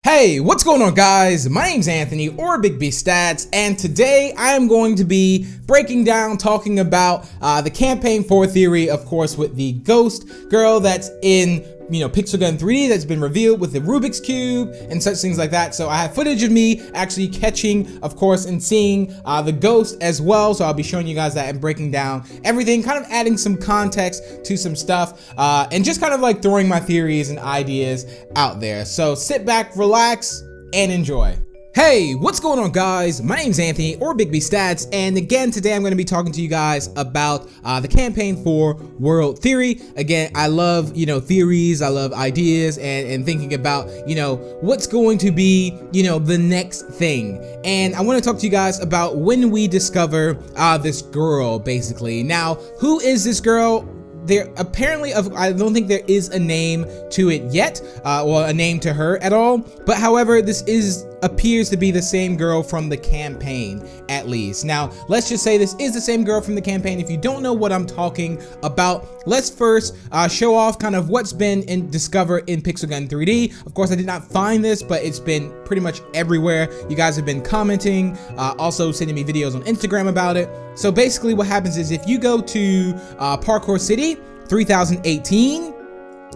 Hey, what's going on, guys? My name's Anthony, or Big B Stats, and today I am going to be breaking down, talking about the Campaign 4 theory, of course, with the ghost girl that's in, Pixel Gun 3D that's been revealed with the Rubik's Cube and such things like that. So I have footage of me actually catching, of course, and seeing the ghost as well. So I'll be showing you guys that and breaking down everything, kind of adding some context to some stuff, and just kind of like throwing my theories and ideas out there. So sit back, relax, and enjoy. Hey, what's going on, guys? My name's Anthony, or Big B Stats, and again today I'm going to be talking to you guys about the Campaign 4 world theory. Again, I love theories, I love ideas, and thinking about what's going to be the next thing. And I want to talk to you guys about when we discover this girl, basically. Now, who is this girl? There apparently, I don't think there is a name to it yet, or a name to her at all. But however, this appears to be the same girl from the campaign, at least. Now, let's just say this is the same girl from the campaign. If you don't know what I'm talking about, let's first show off kind of what's been discovered in Pixel Gun 3D. Of course, I did not find this, but it's been pretty much everywhere. You guys have been commenting, also sending me videos on Instagram about it. So basically what happens is if you go to Parkour City 3018,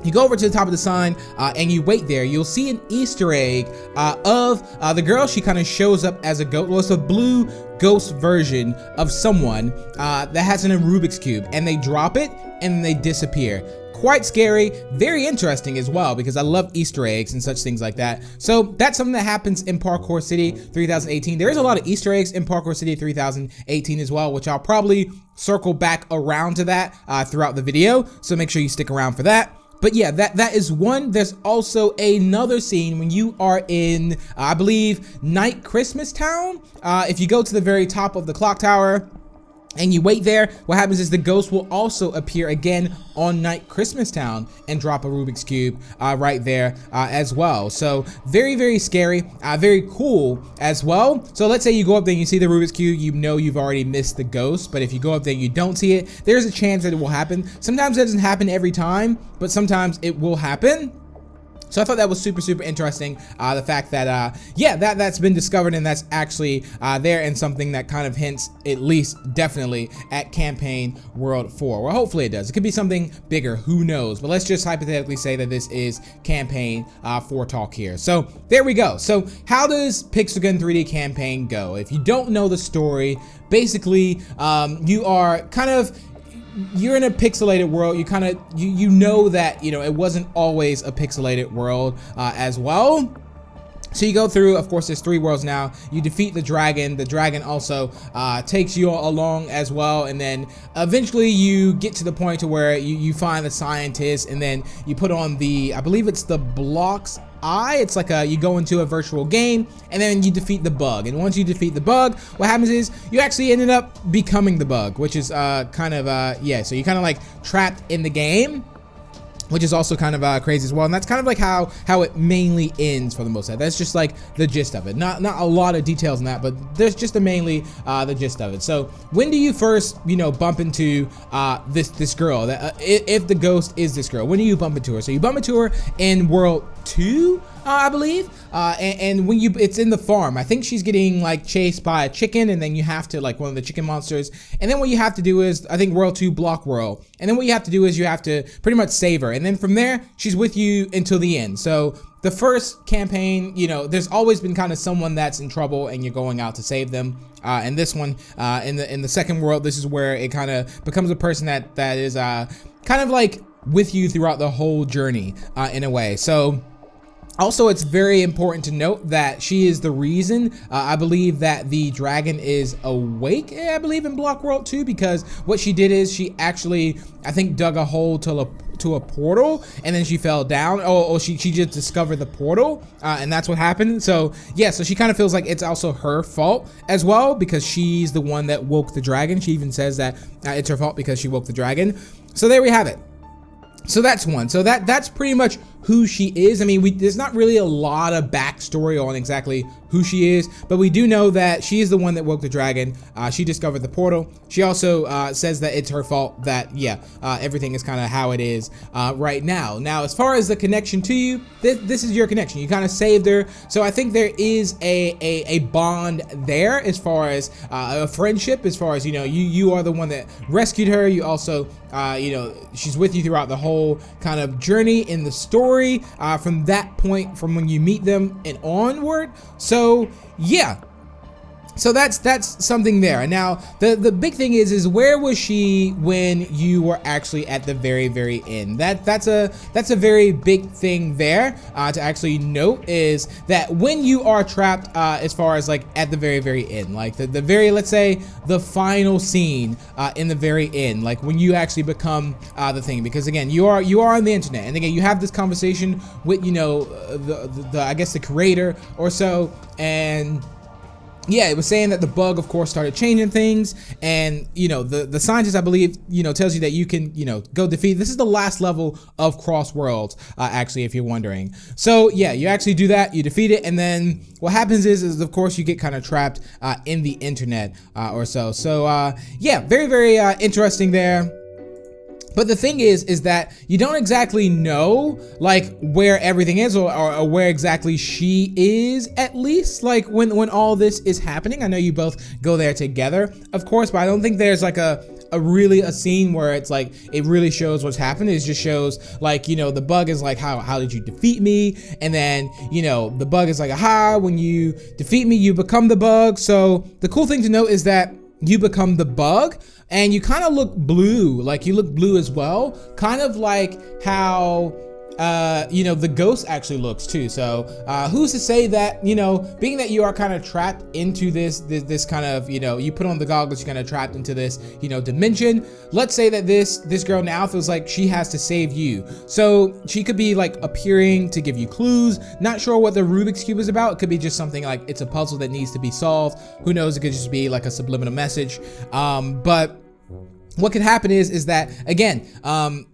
you go over to the top of the sign and you wait there, you'll see an Easter egg of the girl. She kind of shows up as a ghost. Well, it's a blue ghost version of someone that has a Rubik's Cube, and they drop it and they disappear. Quite scary, very interesting as well, because I love Easter eggs and such things like that. So that's something that happens in Parkour City 3018. There is a lot of Easter eggs in Parkour City 3018 as well, which I'll probably circle back around to that throughout the video. So make sure you stick around for that. But yeah, that is one. There's also another scene when you are in, I believe, Night Christmas Town. If you go to the very top of the clock tower and you wait there, what happens is the ghost will also appear again on Night Christmas Town and drop a Rubik's Cube right there as well. So very, very scary, very cool as well. So let's say you go up there and you see the Rubik's Cube, you've already missed the ghost. But if you go up there and you don't see it, there's a chance that it will happen. Sometimes it doesn't happen every time, but sometimes it will happen. So I thought that was super, super interesting, the fact that, that's been discovered and that's actually there, and something that kind of hints, at least definitely, at Campaign World 4. Well, hopefully it does. It could be something bigger, who knows? But let's just hypothetically say that this is Campaign 4 talk here. So there we go. So how does Pixel Gun 3D Campaign go? If you don't know the story, basically, you are kind of... you're in a pixelated world. You kind of you know that it wasn't always a pixelated world as well. So you go through, of course, there's 3 worlds now. You defeat the dragon. The dragon also takes you along as well, and then eventually you get to the point to where you find the scientist, and then you put on the, I believe it's the Blox Eye. It's like you go into a virtual game, and then you defeat the bug. And once you defeat the bug, what happens is you actually ended up becoming the bug, which is kind of so you're kind of like trapped in the game, which is also kind of crazy as well. And that's kind of like how it mainly ends for the most part. That's just like the gist of it. Not a lot of details in that, but there's just mainly the gist of it. So when do you first bump into this girl? That if the ghost is this girl, when do you bump into her? So you bump into her in World 2, I believe, and when it's in the farm. I think she's getting like chased by a chicken, and then you have to, like, one of the chicken monsters, and then what you have to do is, I think World 2 Block World, and then what you have to do is you have to pretty much save her, and then from there she's with you until the end. So the first campaign, there's always been kind of someone that's in trouble and you're going out to save them. And this one, in the second world, this is where it kind of becomes a person that is kind of like with you throughout the whole journey in a way. So also, it's very important to note that she is the reason, I believe, that the dragon is awake, I believe, in Block World 2, because what she did is she actually, I think, dug a hole to a portal, and then she fell down. She just discovered the portal, and that's what happened. So yeah, so she kind of feels like it's also her fault as well, because she's the one that woke the dragon. She even says that it's her fault because she woke the dragon. So there we have it. So that's one. So that's pretty much who she is. I mean, there's not really a lot of backstory on exactly who she is, but we do know that she is the one that woke the dragon. She discovered the portal. She also says that it's her fault that, yeah, everything is kind of how it is right now. Now, as far as the connection to you, this is your connection. You kind of saved her. So I think there is a bond there as far as a friendship, as far as, you know, you are the one that rescued her. You also, you know, she's with you throughout the whole kind of journey in the story from that point, from when you meet them and onward. So yeah, so that's something there. Now the big thing is where was she when you were actually at the very end? That's a very big thing there to actually note, is that when you are trapped as far as like at the very end, like the very, let's say the final scene in the very end, like when you actually become the thing, because again you are on the internet, and again you have this conversation with, you know, the I guess the creator or so, and yeah, it was saying that the bug, of course, started changing things, and you know the scientist, I believe, you know, tells you that you can, you know, go defeat. This is the last level of Cross Worlds, actually, if you're wondering. So yeah, you actually do that, you defeat it, and then what happens is of course you get kind of trapped in the internet or so. So yeah, very interesting there. But the thing is that you don't exactly know like where everything is, or where exactly she is, at least like when all this is happening. I know you both go there together, of course, but I don't think there's like a really a scene where it's like it really shows what's happened. It just shows like, you know, the bug is like, how did you defeat me? And then, you know, the bug is like, aha, when you defeat me, you become the bug. So the cool thing to note is that you become the bug, and you kind of look blue, like you look blue as well, kind of like how you know, the ghost actually looks too. So who's to say that, you know, being that you are kind of trapped into this kind of, you know, you put on the goggles, you're kind of trapped into this, you know, dimension. Let's say that this girl now feels like she has to save you. So she could be like appearing to give you clues. Not sure what the Rubik's Cube is about. It could be just something like it's a puzzle that needs to be solved. Who knows? It could just be like a subliminal message. But what could happen is that, again,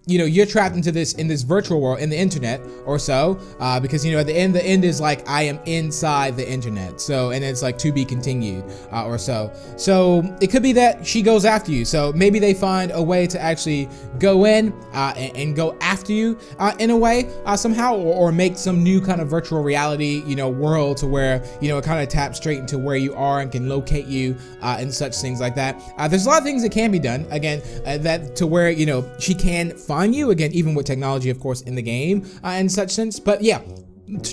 you know, you're trapped into this, in this virtual world, in the internet or so, because, you know, at the end is like, I am inside the internet. So, and it's like to be continued or so. So it could be that she goes after you. So maybe they find a way to actually go in and go after you in a way somehow, or make some new kind of virtual reality, you know, world to where, you know, it kind of taps straight into where you are and can locate you and such things like that. There's a lot of things that can be done, again, that to where, you know, she can find you, again, even with technology, of course, in the game in such sense. But yeah,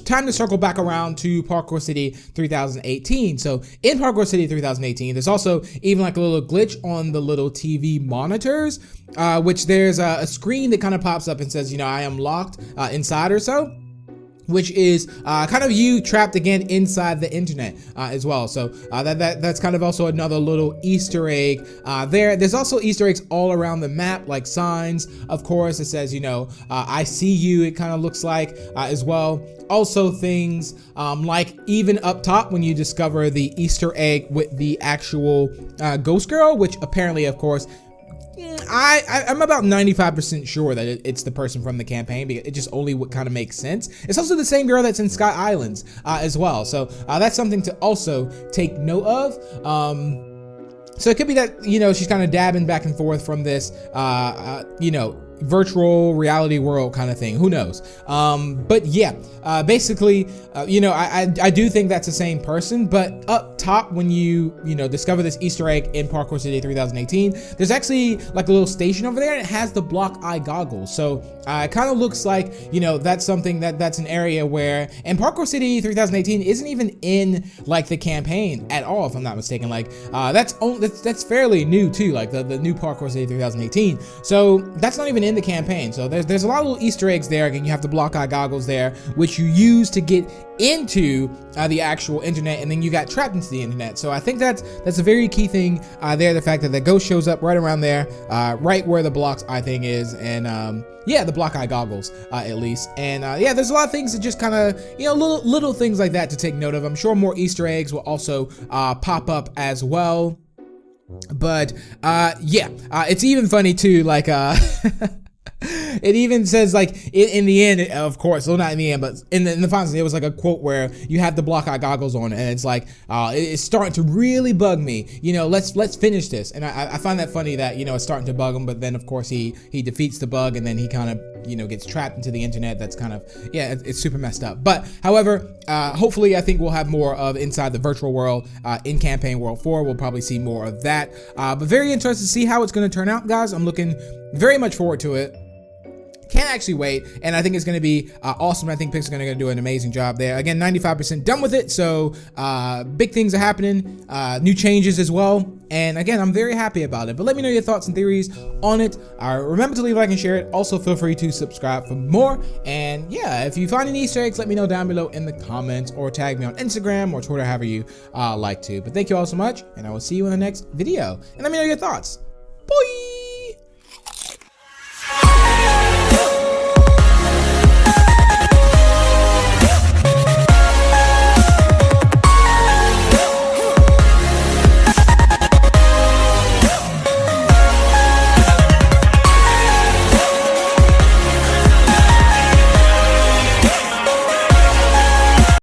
time to circle back around to Parkour City 3018. So in Parkour City 3018, there's also even like a little glitch on the little TV monitors, which there's a screen that kind of pops up and says, you know, I am locked inside or so, which is kind of you trapped again inside the internet as well. So that's kind of also another little Easter egg there. There's also Easter eggs all around the map, like signs, of course. It says, you know, I see you, it kind of looks like as well. Also things like even up top when you discover the Easter egg with the actual ghost girl, which apparently, of course, I'm about 95% sure that it's the person from the campaign, because it just only would kind of make sense. It's also the same girl that's in Sky Islands as well. So that's something to also take note of. So it could be that, you know, she's kind of dabbing back and forth from this, you know, virtual reality world kind of thing. Who knows? But yeah, basically, you know, I do think that's the same person. But up top, when you know, discover this Easter egg in Parkour City 3018, there's actually like a little station over there, and it has the block eye goggles. So it kind of looks like, you know, that's something that's an area where, and Parkour City 3018 isn't even in like the campaign at all, if I'm not mistaken. Like that's fairly new too, like the new Parkour City 3018. So that's not even in the campaign. So there's a lot of little Easter eggs there. Again, you have the block eye goggles there, which you use to get into the actual internet, and then you got trapped into the internet. So I think that's a very key thing there, the fact that the ghost shows up right around there, right where the block's eye thing is, and yeah, the block eye goggles at least. And yeah, there's a lot of things that just kind of, you know, little things like that to take note of. I'm sure more Easter eggs will also pop up as well. But yeah, it's even funny too, like It even says like in the end, of course, well not in the end, but in the finals, there was like a quote where you have the block eye goggles on, and it's like it's starting to really bug me. You know, let's finish this. And I find that funny that, you know, it's starting to bug him, but then of course he defeats the bug, and then he kind of, you know, gets trapped into the internet. That's kind of, yeah, it's super messed up. But however, hopefully I think we'll have more of inside the virtual world in Campaign World 4. We'll probably see more of that. But very interested to see how it's going to turn out, guys. I'm looking very much forward to it. Can't actually wait, and I think it's going to be awesome. I think Pixar are going to do an amazing job there. Again, 95% done with it, so big things are happening, new changes as well, and again, I'm very happy about it. But let me know your thoughts and theories on it. Remember to leave a like and share it. Also, feel free to subscribe for more, and yeah, if you find any Easter eggs, let me know down below in the comments, or tag me on Instagram or Twitter, however you like to. But thank you all so much, and I will see you in the next video, and let me know your thoughts. Bye!